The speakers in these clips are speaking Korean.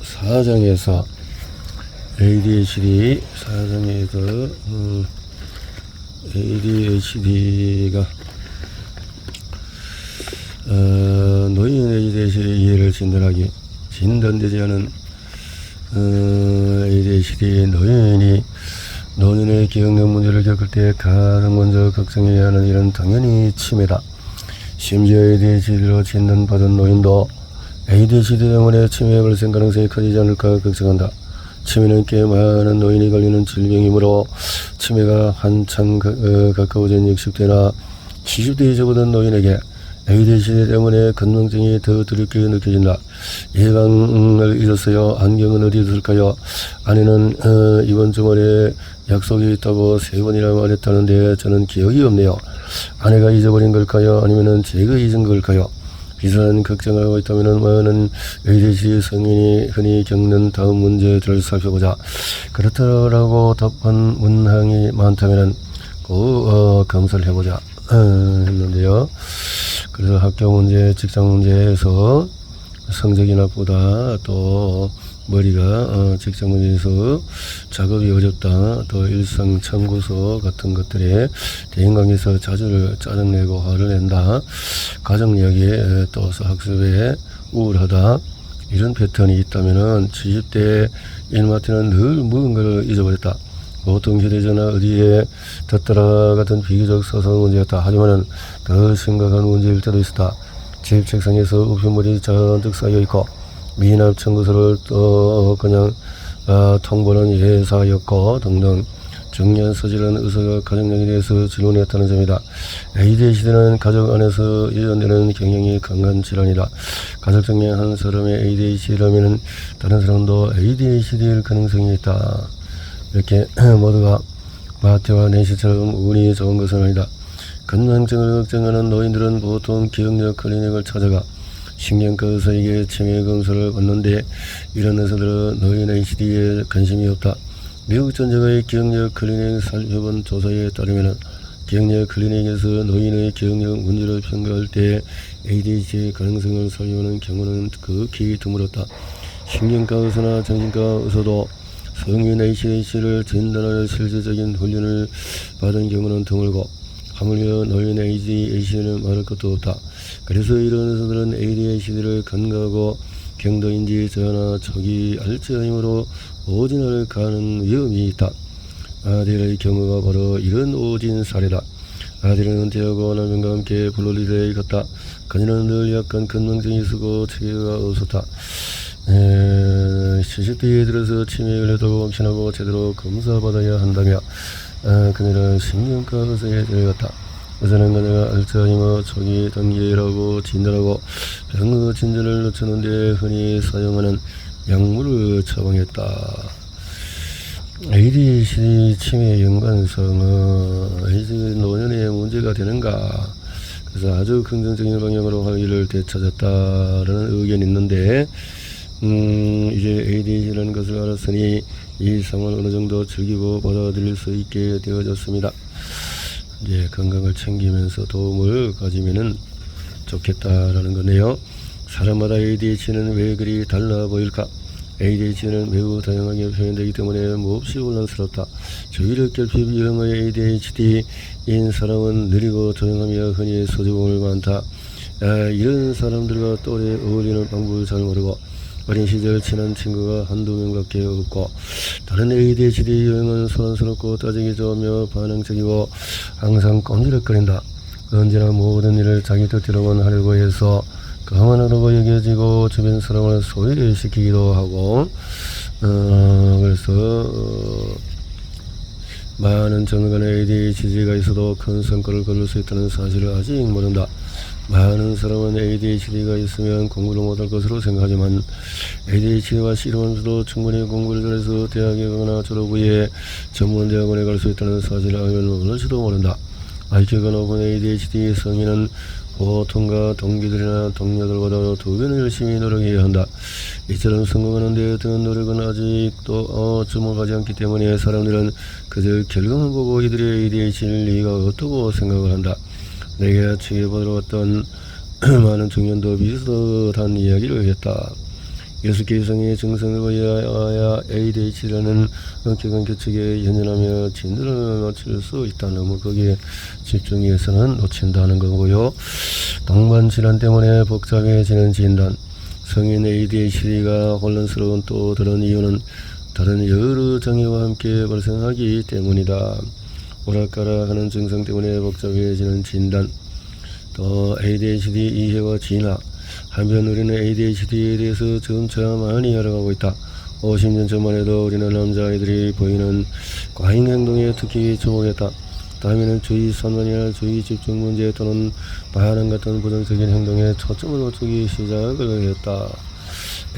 4장에서 ADHD 4장에서 ADHD가 노인 ADHD 이해를 진단되지 않은 ADHD 노인이 노년의 기억력 문제를 겪을 때 가장 먼저 걱정해야 하는 일은 당연히 치매다. 심지어 ADHD로 진단받은 노인도 ADHD 때문에 치매에 걸릴 가능성이 커지지 않을까 걱정한다. 치매는 꽤 많은 노인이 걸리는 질병이므로 치매가 한창 가까워진 60대나 70대에 접어든 노인에게 ADHD 때문에 건망증이 더 두렵게 느껴진다. 예방을 잊었어요. 안경은 어디에 둘까요? 아내는 이번 주말에 약속이 있다고 3번이나 말했다는데 저는 기억이 없네요. 아내가 잊어버린 걸까요? 아니면 제가 잊은 걸까요? 비슷한 걱정을 하고 있다면 많은 ADHD 성인이 흔히 겪는 다음 문제들을 살펴보자. 그렇다라고 답한 문항이 많다면 검사를 해보자 했는데요. 그래서 학교 문제, 직장 문제에서 성적이 나쁘다, 또 머리가 직장 문제에서 작업이 어렵다, 또 일상 참고서 같은 것들에 대인관계에서 자주 짜증내고 화를 낸다, 가정 이야기에 또 학습에 우울하다, 이런 패턴이 있다면은 70대 일마트는 늘 무언가를 잊어버렸다. 보통 휴대전화 어디에 뒀더라 같은 비교적 사소한 문제였다. 하지만은 더 심각한 문제일 때도 있었다. 집 책상에서 우편물이 잔뜩 쌓여있고 미납 청구서를 또 그냥 통보는 예사였고 등등 중요한 서질은 의사가 가정력에 대해서 질문했다는 점이다. ADHD는 가족 안에서 유전되는 경향이 강한 질환이다. 가족 중에 한 사람의 ADHD라면 다른 사람도 ADHD일 가능성이 있다. 이렇게 모두가 마태와 내시처럼 운이 좋은 것은 아니다. 건망증을 걱정하는 노인들은 보통 기억력 클리닉을 찾아가 신경과 의사에게 치매 검사를 받는데 이런 의사들은 노인 ADHD에 관심이 없다. 미국 전체의 기억력 클리닉 살펴본 조사에 따르면 기억력 클리닉에서 노인의 기억력 문제를 평가할 때 ADHD 가능성을 살펴보는 경우는 극히 드물었다. 신경과 의사나 정신과 의사도 성인 ADHD를 진단할 실질적인 훈련을 받은 경우는 드물고 하물며 노인 ADHD는 말할 것도 없다. 그래서 이런 의사들은 ADHD를 건강하고 경도인지 저하나 초기 알츠하이머로 오진을 가는 위험이 있다. 아델의 경우가 바로 이런 오진 사례다. 아델은 은퇴하고 남편과 함께 플로리다에 갔다. 그녀는 늘 약간 건망증이 있었고 체계가 없었다. 70대에 들어서 치매에 걸렸다고 확신하고 제대로 검사받아야 한다며 그녀는 신경과 의사에 데려갔다. 의사는 그녀가 알츠하이머 초기 단계라고 진단하고 병의 진전을 늦추는데 흔히 사용하는 약물을 처방했다. ADHD 치매 연관성은 ADHD 노년에 문제가 되는가? 그래서 아주 긍정적인 방향으로 활기를 되찾았다라는 의견이 있는데 이제 ADHD라는 것을 알았으니 이 상황을 어느 정도 즐기고 받아들일 수 있게 되어졌습니다. 이제 건강을 챙기면서 도움을 가지면은 좋겠다라는 거네요. 사람마다 ADHD는 왜 그리 달라 보일까? ADHD는 매우 다양하게 표현되기 때문에 몹시 혼란스럽다. 주의력 결핍 유형의 ADHD인 사람은 느리고 조용하며 흔히 소지품을 많다. 이런 사람들과 또래 어울리는 방법을 잘 모르고 어린 시절 친한 친구가 한두 명밖에 없고 다른 ADHD 유형은 소란스럽고 따지기 좋으며 반항적이고 항상 꼼지락거린다. 언제나 모든 일을 자기 뜻대로만 하려고 해서 강한하다고 여겨지고 주변 사람을 소외시키기도 하고 그래서 많은 정간의 ADHD가 있어도 큰 성과를 거둘 수 있다는 사실을 아직 모른다. 많은 사람은 ADHD가 있으면 공부를 못할 것으로 생각하지만 ADHD와 씨름하면서도 충분히 공부를 잘해서 대학에 가거나 졸업 후에 전문대학원에 갈 수 있다는 사실을 알면 모를지도 모른다. IQ가 높은 ADHD 성인은 보통과 동기들이나 동료들보다 2배는 열심히 노력해야 한다. 이처럼 성공하는 데 드는 노력은 아직도 주목하지 않기 때문에 사람들은 그저 결과만 보고 이들의 ADHD를 리가 없다고 생각을 한다. 내가 책에 보러 왔던 많은 청년도 비슷한 이야기를 했다. 6개 이상의 증상을 보여야 ADHD라는 격한 규칙에 연연하며 진단을 놓칠 수 있다. 너무 거기에 집중해서는 놓친다는 거고요. 동반 질환 때문에 복잡해지는 진단. 성인 ADHD가 혼란스러운 또 다른 이유는 다른 여러 장애와 함께 발생하기 때문이다. 오락가락하는 증상 때문에 복잡해지는 진단. 또 ADHD 이해와 진화. 한편 우리는 ADHD에 대해서 점차 많이 알아가고 있다. 50년 전만 해도 우리는 남자아이들이 보이는 과잉 행동에 특히 주목했다. 다음에는 주의 산만이나 주의 집중 문제 또는 반항 같은 부정적인 행동에 초점을 맞추기 시작을 했다.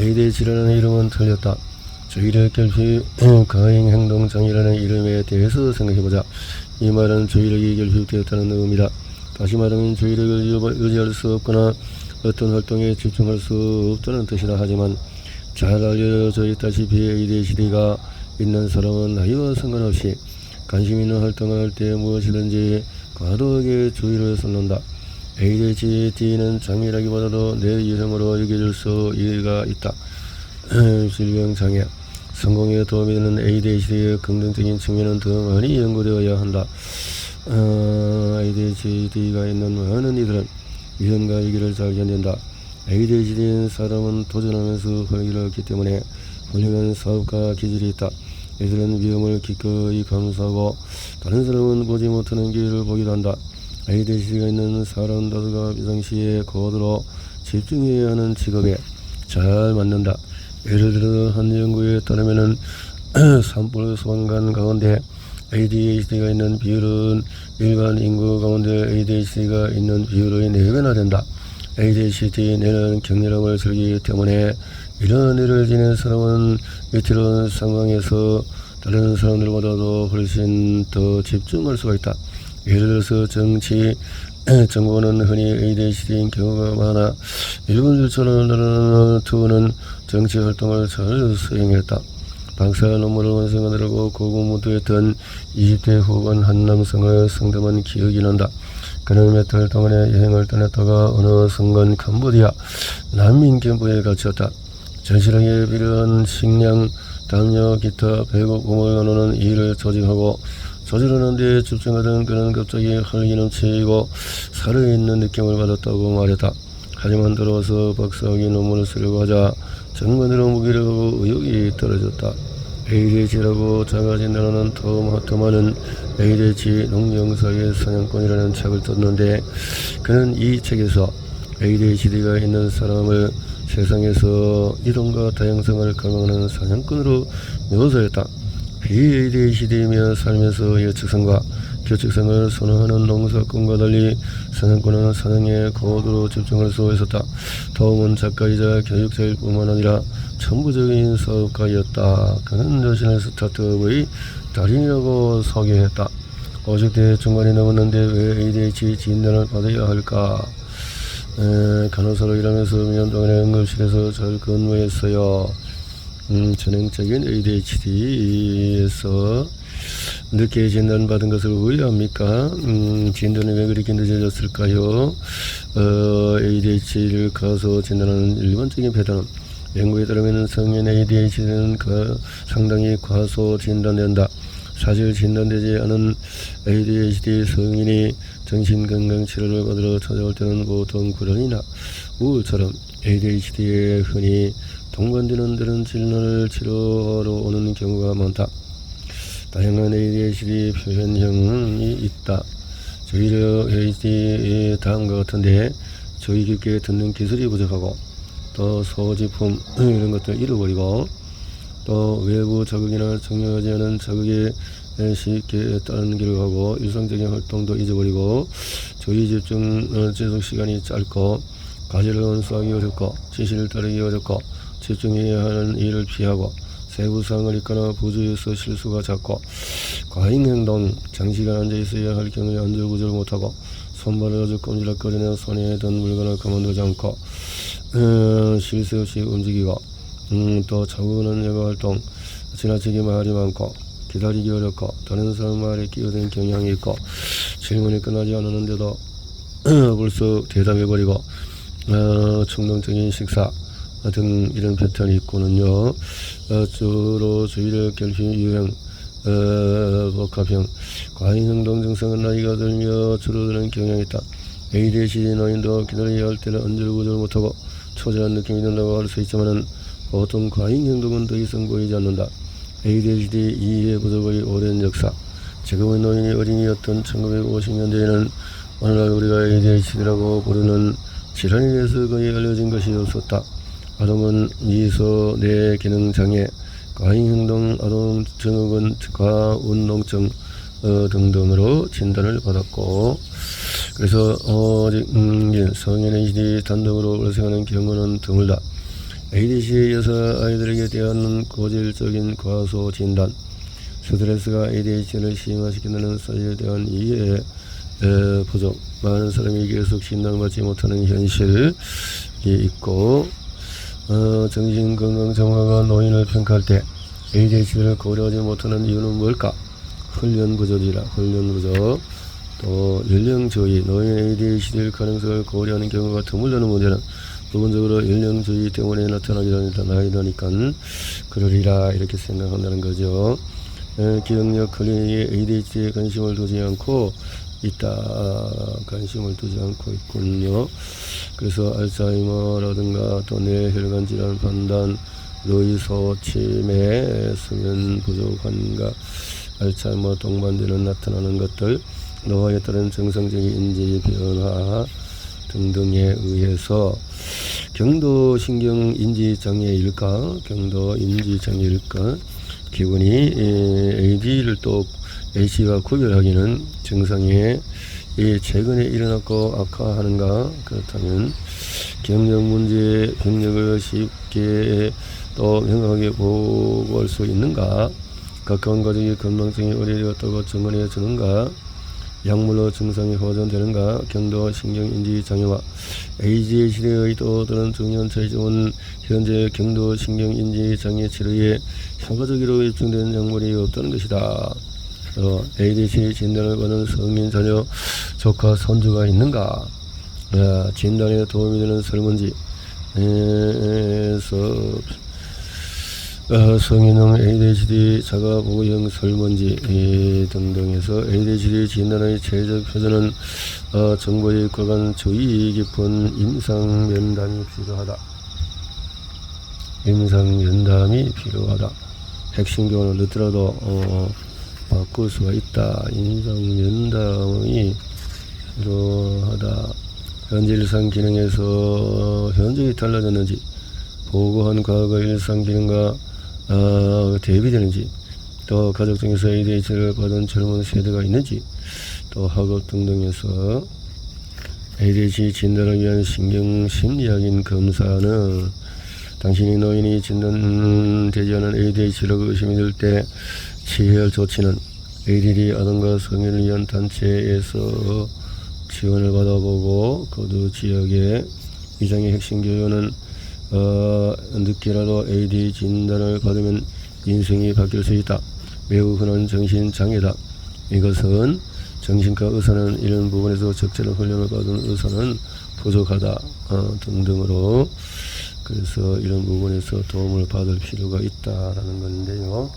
ADHD라는 이름은 틀렸다. 주의를 결핍 과잉 행동 장애라는 이름에 대해서 생각해보자. 이 말은 주의력이 결핍되었다는 의미다. 다시 말하면 주의력을 유지할 수 없거나 어떤 활동에 집중할 수 없다는 뜻이다. 하지만 잘 알려져 있다시피 ADHD가 있는 사람은 나이와 상관없이 관심 있는 활동을 할 때 무엇이든지 과도하게 주의를 쏟는다. ADHD는 장애라기보다도 내 유형으로 여겨질 수가 있다. 질병 장애. 성공에 도움이 되는 ADHD의 긍정적인 측면은 더 많이 연구되어야 한다. ADHD가 있는 많은 이들은 위험과 위기를 잘 견딘다. ADHD인 사람은 도전하면서 활기를 얻기 때문에 훌륭한 사업가 기질이 있다. 이들은 위험을 기꺼이 감수하고 다른 사람은 보지 못하는 기회를 보기도 한다. ADHD가 있는 사람들과 비상시에 고도로 집중해야 하는 직업에 잘 맞는다. 예를 들어 한 연구에 따르면은 산불 소방관 가운데 ADHD가 있는 비율은 일반 인구 가운데 ADHD가 있는 비율의 4배나 된다. ADHD 뇌는 격렬함을 즐기기 때문에 이런 일을 지닌 사람은 위태로운 상황에서 다른 사람들보다도 훨씬 더 집중할 수가 있다. 예를 들어서 정보는 흔히 ADHD인 경우가 많아 일본 주처럼 투는 정치 활동을 잘 수행했다. 박사 논문을 완성하느라고 고군무투했던 20대 후반 한 남성을 상담한 기억이 난다. 그는 몇 달 동안의 여행을 떠났다가 어느 순간 캄보디아 난민 캠프에 갇혔다. 절실하게 필요한 식량, 담요, 기타, 배고 몸을 나누는 일을 조직하고 조절하는 데 집중하던 그는 갑자기 활기 넘치고 살아있는 느낌을 받았다고 말했다. 하지만 들어와서 박사학위 논문을 쓰려고 하자 정면으로 무기를 하고 의욕이 떨어졌다. ADHD라고 작아진다는 더 많은 ADHD 농경사의 사냥꾼이라는 책을 썼는데 그는 이 책에서 ADHD가 있는 사람을 세상에서 이동과 다양성을 감행하는 사냥꾼으로 묘사했다. 비ADHD이며 삶에서 예측성과 규칙성을 선호하는 농사꾼과 달리 사냥꾼은 사냥에 고도로 집중할 수 있었다. 더움은 작가이자 교육자일 뿐만 아니라 천부적인 사업가였다. 그는 자신을 스타트업의 달인이라고 소개했다. 50대 중반이 넘었는데 왜 ADHD 진단을 받아야 할까? 간호사로 일하면서 몇 년 동안 응급실에서 잘 근무했어요. 전형적인 ADHD에서 늦게 진단받은 것을 후회합니까? 진단이 왜 그렇게 늦어졌을까요? ADHD를 가서 진단하는 일반적인 패턴은 연구에 따르면 성인 ADHD는 상당히 과소 진단된다. 사실 진단되지 않은 ADHD 성인이 정신건강치료를 받으러 찾아올 때는 보통 불안이나 우울처럼 ADHD에 흔히 동반되는 다른 질환을 치료하러 오는 경우가 많다. 다양한 ADHD 표현형이 있다. 저희를 ADHD 다음과 같은데 저희 깊게 듣는 기술이 부족하고 또 소지품 이런 것들 잃어버리고 또 외부 자극이나 정렬하지 않은 자극에 쉽게 따르기를 하고 일상적인 활동도 잊어버리고 저희 집중 지속 시간이 짧고 과제를 완수하기 어렵고 지시를 따르기 어렵고 집중해야 하는 일을 피하고 세부사항을 읽거나 부주의해서 실수가 잦고 과잉행동, 장시간 앉아있어야 할 경우에 안절부절 못하고 손발을 아주 꼼지락거리는 손에 든 물건을 가만두지 않고 쉴 새 없이 움직이고 또 차분한 여가활동, 지나치게 말이 많고 기다리기 어렵고 다른 사람 말에 끼어든 경향이 있고 질문이 끝나지 않았는데도 벌써 대답해버리고 충동적인 식사, 등 이런 패턴이 있고는요. 주로 주의를 결핍 유형 복합형 과잉행동 증상은 나이가 들며 줄어드는 경향이 있다. ADHD 노인도 기다려야 할 때는 안절부절 못하고 초조한 느낌이 든다고 할 수 있지만 보통 과잉행동은 더 이상 보이지 않는다. ADHD 이해 부족의 오랜 역사. 지금의 노인이 어린이였던 1950년대에는 오늘날 우리가 ADHD라고 부르는 질환에 대해서 거의 알려진 것이 없었다. 아동은 미소, 뇌 기능 장애, 과잉행동, 아동 증후군, 과운동증 등등으로 진단을 받았고, 그래서 성인 ADHD 단독으로 발생하는 경우는 드물다. ADHD 여자아이들에게 대한 고질적인 과소 진단, 스트레스가 ADHD를 심화시킨다는 사실에 대한 이해 부족, 많은 사람이 계속 진단받지 못하는 현실이 있고, 정신건강정화가 노인을 평가할 때 ADHD를 고려하지 못하는 이유는 뭘까? 훈련 부족이라. 훈련 부족. 또 연령주의, 노인 ADHD일 가능성을 고려하는 경우가 드물다는 문제는 부분적으로 연령주의 때문에 나타나기도 나이다니까 그러리라 이렇게 생각한다는 거죠. 기억력 클리닉에 ADHD에 관심을 두지 않고 있군요. 그래서 알츠하이머라든가 또 뇌혈관 질환 판단, 노이소 치매, 수면 부족한가, 알츠하이머 동반되는 나타나는 것들, 노화에 따른 정상적인 인지 변화 등등에 의해서 경도신경인지장애일까, 기분이 AD를 또 H와 구별하기는 증상에 최근에 일어났고 악화하는가, 그렇다면 기억력 문제, 병력을 쉽게 또 명확하게 보고할 수 있는가, 가까운 가족이 건망증이 오래되었다고 증언해 주는가, 약물로 증상이 호전되는가, 경도신경인지장애와 ADHD의 또 다른 중요한 차이점은 현재 경도신경인지장애 치료에 효과적으로 입증된 약물이 없다는 것이다. ADHD 진단을 받는 성인 자녀, 조카, 손주가 있는가, 진단에 도움이 되는 설문지에서 성인용 ADHD 자가보호형 설문지 등등에서 ADHD 진단의 최적 표준은 정보에 관한 주의 깊은 임상면담이 필요하다. 핵심 교훈은 늦더라도 바꿀 수가 있다. 임상면담이 필요하다. 현재 일상 기능에서 현저히 달라졌는지, 보고한 과거의 일상 기능과 대비되는지, 또 가족 중에서 ADHD를 받은 젊은 세대가 있는지, 또 학업 등등에서 ADHD 진단을 위한 신경심리학인 검사는 당신이 노인이 진단되지 않은 ADHD라고 의심이 들 때 취해야 할 조치는 ADD 아동과 성인을 위한 단체에서 지원을 받아보고, 그 지역의 이장의 핵심 교훈은 늦게라도 AD 진단을 받으면 인생이 바뀔 수 있다. 매우 흔한 정신장애다. 이것은 정신과 의사는 이런 부분에서 적절한 훈련을 받은 의사는 부족하다 등등으로, 그래서 이런 부분에서 도움을 받을 필요가 있다라는 건데요.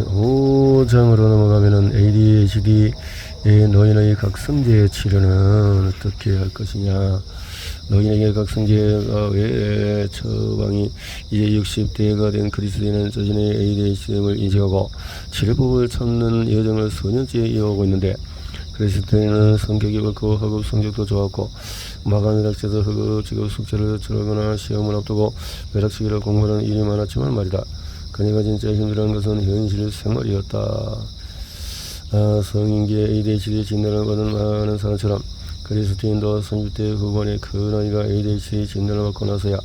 5장으로 넘어가면은 ADHD 노인의 각성제 치료는 어떻게 할 것이냐. 노인에게 각성제가 왜 처방이 이제 60대가 된 그리스도인은 자신의 ADHD임을 인식하고 치료법을 찾는 여정을 수년째 이어오고 있는데, 그리스도인은 성격이 옳고 학업 성적도 좋았고 마감이 닥쳐서 허겁지겁 숙제를 처하거나 시험을 앞두고 벼락치기를 공부하는 일이 많았지만 말이다. 그녀가 진짜 힘들어하는 것은 현실 생활이었다. 성인기에 ADHD 진단을 받은 많은 사람처럼 그리스도인도 30대 후반의 그 나이가 ADHD 진단을 받고 나서야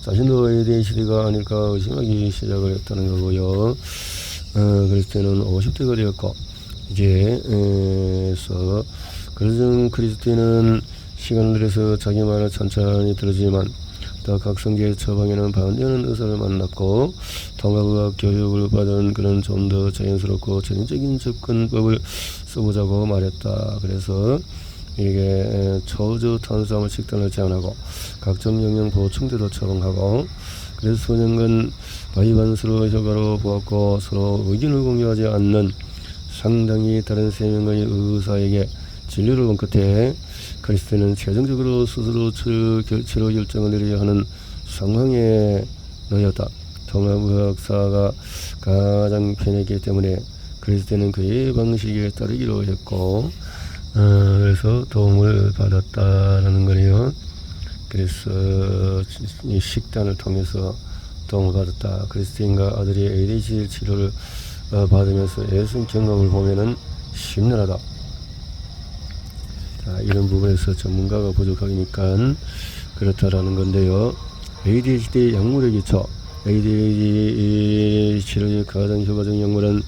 자신도 ADHD가 아닐까 의심하기 시작을 했다는 거고요. 그리스도인은 50대가 되었고, 이제 그래서 그리스도인은 시간을 들여서 자기 말을 천천히 들어주지만 또 각성제 처방에는 반대하는 의사를 만났고, 통합의학 교육을 받은 그는 좀 더 자연스럽고 전인적인 접근법을 써보자고 말했다. 그래서 이게 초저 탄수화물 식단을 제한하고 각종 영양 보충제도 처방하고, 그래서 수년간 바이반스로 효과로 보았고 서로 의견을 공유하지 않는 상당히 다른 세 명의 의사에게 진료를 본 끝에 크리스티는 최종적으로 스스로 치료 결정을 내려야 하는 상황에 놓였다. 통합의학사가 가장 편했기 때문에 크리스티는 그의 방식에 따르기로 했고, 그래서 도움을 받았다라는 거네요. 그래서 이 식단을 통해서 도움을 받았다. 크리스틴과 아들이 ADHD 치료를 받으면서 애쓴 경험을 보면은 심란하다. 자, 이런 부분에서 전문가가 부족하니까 그렇다라는 건데요. ADHD 약물의 기초. ADHD 치료의 가장 효과적인 약물은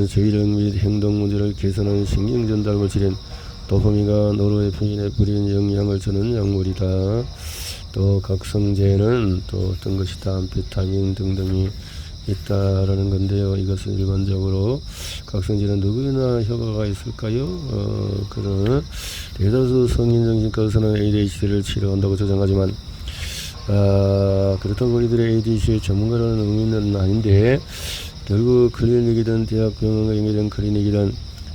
저기력 및 행동 문제를 개선하는 신경 전달물 질인 도파민과 노르에피닌에 뿌리는 영향을 주는 약물이다. 또 각성제는 또 어떤 것이다, 암페타민 등등이 있다라는 건데요. 이것은 일반적으로 각성제는 누구나 효과가 있을까요? 그런 대다수 성인 정신과 의사는 ADHD를 치료한다고 주장하지만 그렇다고 우리들의 ADHD 전문가라는 의미는 아닌데, 결국 클리닉이든 대학병원과 연계된 클리닉이든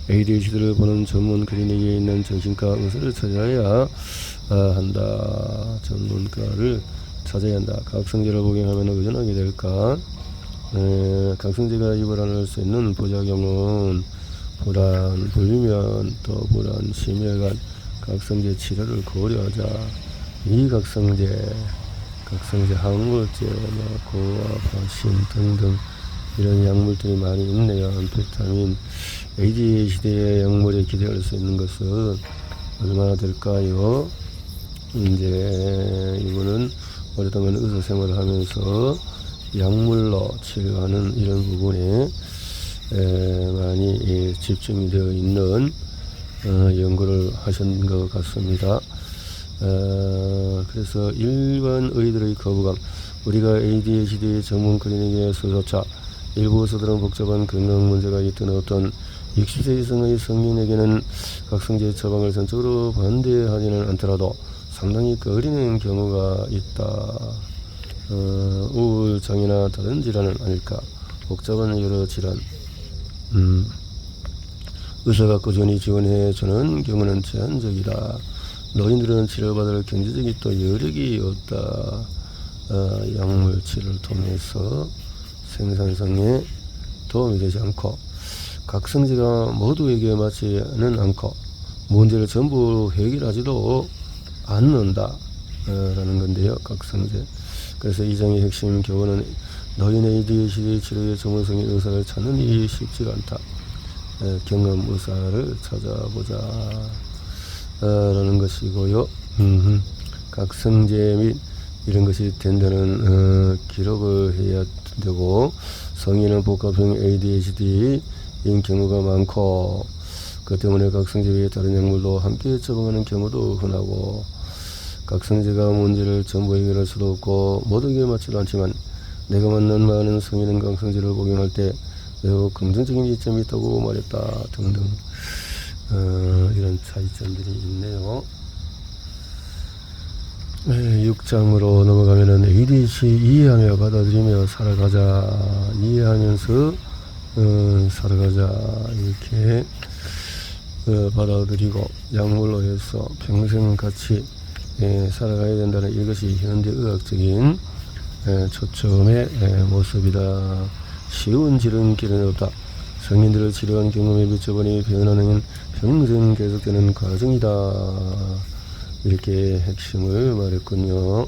ADHD를 보는 전문 클리닉에 있는 정신과 의사를 찾아야 한다. 전문가를 찾아야 한다. 각성제를 복용하면 의존하게 될까? 각성제가 유발할 수 있는 부작용은 불안, 불면, 또 불안, 심혈관, 각성제 치료를 고려하자. 이 각성제 항물제, 고아, 바신 등등 이런 약물들이 많이 있네요. 암페타민, ADHD의 약물에 기대할 수 있는 것은 얼마나 될까요? 이제 이거는 오랫동안 의사 생활을 하면서 약물로 치료하는 이런 부분에 많이 집중이 되어 있는 연구를 하신 것 같습니다. 그래서 일반 의들의 거부감, 우리가 ADHD 전문 클리닉에서조차 일부 의사들은 복잡한 건강 문제가 있던 어떤 60세 이상의 성인에게는 각성제 처방을 전적으로 반대하지는 않더라도 상당히 꺼리는 경우가 있다. 우울장애나 다른 질환은 아닐까. 복잡한 여러 질환. 의사가 꾸준히 지원해주는 경우는 제한적이다. 노인들은 치료받을 경제적인 또 여력이 없다. 약물 치료를 통해서 생산성에 도움이 되지 않고, 각성제가 모두에게 맞지는 않고 문제를 전부 해결하지도 않는다 라는 건데요. 각성제. 그래서 이 장의 핵심 교훈은 노인 ADHD 치료의 전문성인 의사를 찾는 일이 쉽지가 않다. 경험 의사를 찾아보자 라는 것이고요. 각성제 및 이런 것이 된다는 기록을 해야 되고, 성인은 복합형 ADHD인 경우가 많고, 그 때문에 각성제 외에 다른 약물도 함께 처방하는 경우도 흔하고, 각성제가 문제를 전부 해결할 수도 없고 모두에게 맞지도 않지만, 내가 만난 많은 성인은 각성제를 복용할 때 매우 긍정적인 이점이 있다고 말했다 등등 이런 차이점들이 있네요. 6장으로 넘어가면은 ADHD 이해하며 받아들이며 살아가자. 이해하면서 살아가자. 이렇게 받아들이고 약물로 해서 평생 같이 살아가야 된다는 이것이 현대의학적인 초점의 모습이다. 쉬운 지름길은 없다. 성인들을 치료한 경험에 비춰보니 변화는 평생 계속되는 과정이다. 이렇게 핵심을 말했군요.